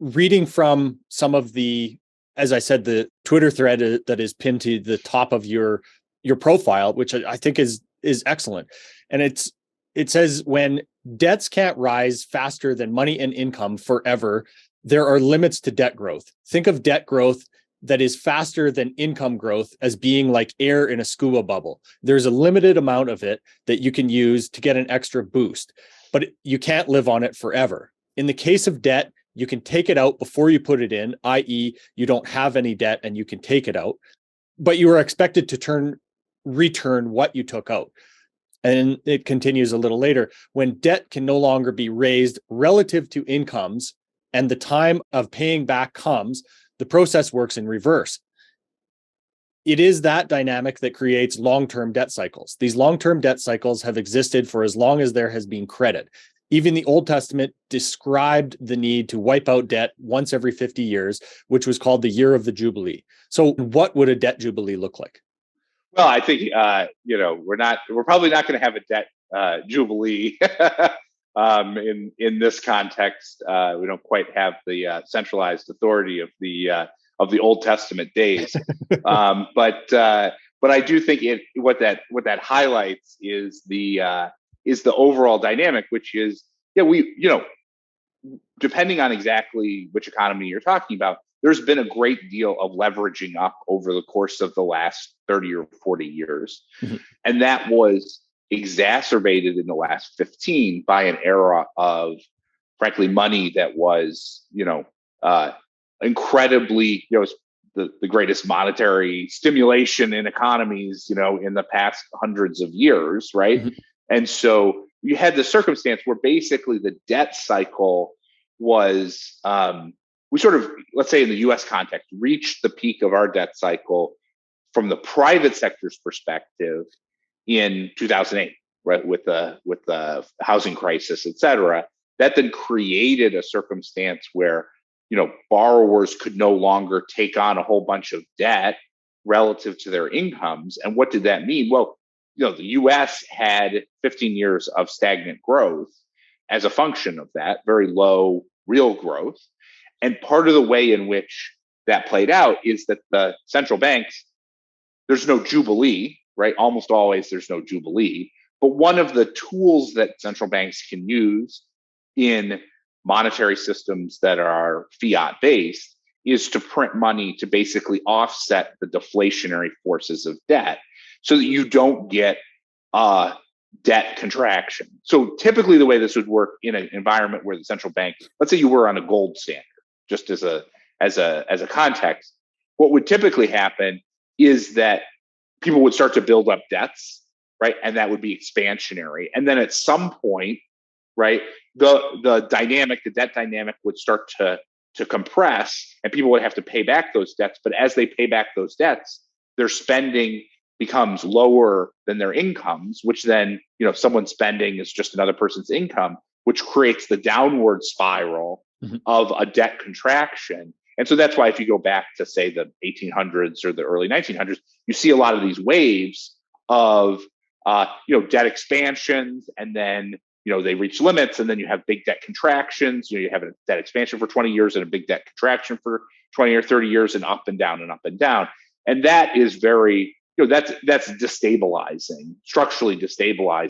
reading from some of the, as I said, the Twitter thread that is pinned to the top of your profile, which I think is excellent. And it says, when debts can't rise faster than money and income forever, there are limits to debt growth. Think of debt growth that is faster than income growth as being like air in a scuba bubble. There's a limited amount of it that you can use to get an extra boost, but you can't live on it forever. In the case of debt, you can take it out before you put it in, i.e., you don't have any debt and you can take it out, but you are expected to return what you took out. And it continues a little later. When debt can no longer be raised relative to incomes and the time of paying back comes, the process works in reverse. It is that dynamic that creates long-term debt cycles. These long-term debt cycles have existed for as long as there has been credit. Even the Old Testament described the need to wipe out debt once every 50 years, which was called the year of the Jubilee. So what would a debt Jubilee look like? Well, I think, we're probably not going to have a debt Jubilee in this context. We don't quite have the centralized authority of the Old Testament days. But I do think what that highlights is the overall dynamic, which is, depending on exactly which economy you're talking about, there's been a great deal of leveraging up over the course of the last 30 or 40 years. Mm-hmm. And that was exacerbated in the last 15 by an era of, frankly, money that was, incredibly, the greatest monetary stimulation in economies, in the past hundreds of years, right? Mm-hmm. And so you had the circumstance where basically the debt cycle was, we sort of, let's say in the US context, reached the peak of our debt cycle from the private sector's perspective in 2008, right? With the housing crisis, et cetera. That then created a circumstance where, borrowers could no longer take on a whole bunch of debt relative to their incomes. And what did that mean? Well, the US had 15 years of stagnant growth as a function of that, very low real growth. And part of the way in which that played out is that the central banks, there's no Jubilee, right? Almost always there's no Jubilee. But one of the tools that central banks can use in monetary systems that are fiat-based is to print money to basically offset the deflationary forces of debt so that you don't get debt contraction. So typically the way this would work in an environment where the central bank, let's say you were on a gold standard, just as a context, what would typically happen is that people would start to build up debts, right? And that would be expansionary. And then at some point, right, the debt dynamic would start to compress and people would have to pay back those debts. But as they pay back those debts, their spending becomes lower than their incomes, which then, someone's spending is just another person's income, which creates the downward spiral mm-hmm. of a debt contraction. And so that's why if you go back to, say, the 1800s or the early 1900s, you see a lot of these waves of, debt expansions, and then, they reach limits, and then you have big debt contractions. You have a debt expansion for 20 years and a big debt contraction for 20 or 30 years, and up and down and up and down. And that is very, that's destabilizing, structurally destabilizing